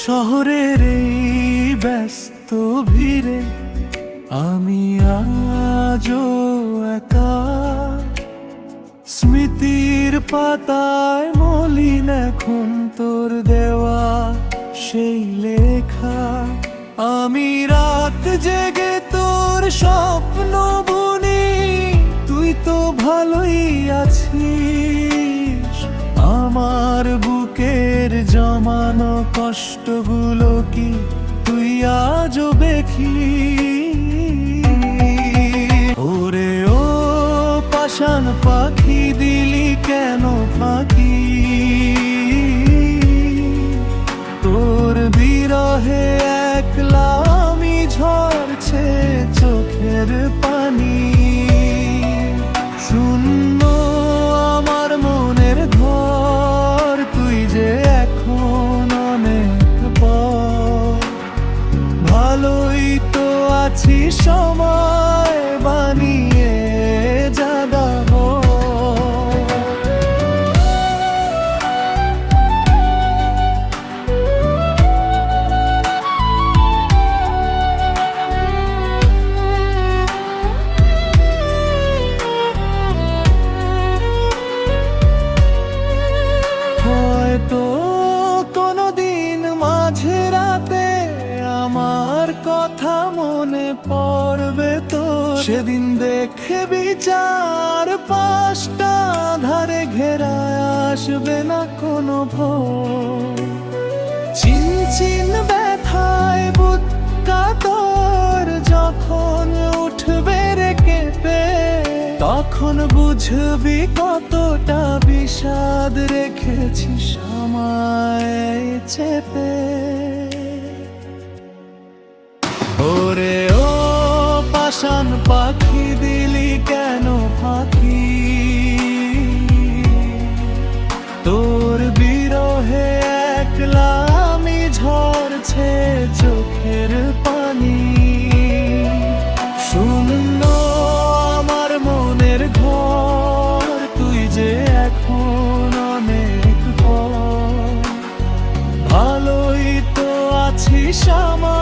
শহরের এই ব্যস্ত ভিড়ে আমি আজও একা, স্মৃতির পাতায় মলিন এখন তোর দেওয়া সেই লেখা। আমি রাত জেগে তোর স্বপ্ন বুনি, তুই তো ভালোই আছিস। আমার বুকের জমানো কষ্টগুলো কি তুই আজও দেখি? ওরে ও পাষাণ পাখি, দিলি কেন ফাঁকি? তোর বিরহে একলা আমি, ঝরছে চোখের পানি। শূন্য আমার মনের ঘর, তুই যে এখন অনেক পর। ভালোই তো আছি সময় বানিয়ে জাগাবো। হয়তো কোনোদিন মাঝে রাতে আমার কথা মনে পড়বে তো, সেদিন দেখবি চার পাঁচটা ধারে ঘেরা, আসবে না কোনো ভোর। চিনচিন ব্যথায় বুকটা তোর যখন উঠবে রে কেঁপে, তখন বুঝবি কতটা বিষাদ রেখেছিস আমায় চেপে। ওরে ও পাষাণ পাখি, দিলি কেন ফাঁকি? তোর বিরহে একলা আমি, ঝরছে চোখের পানি। শূন্য আমার মনের ঘর, তুই যে এখন অনেক পর। ভালোই তো আছিস আমার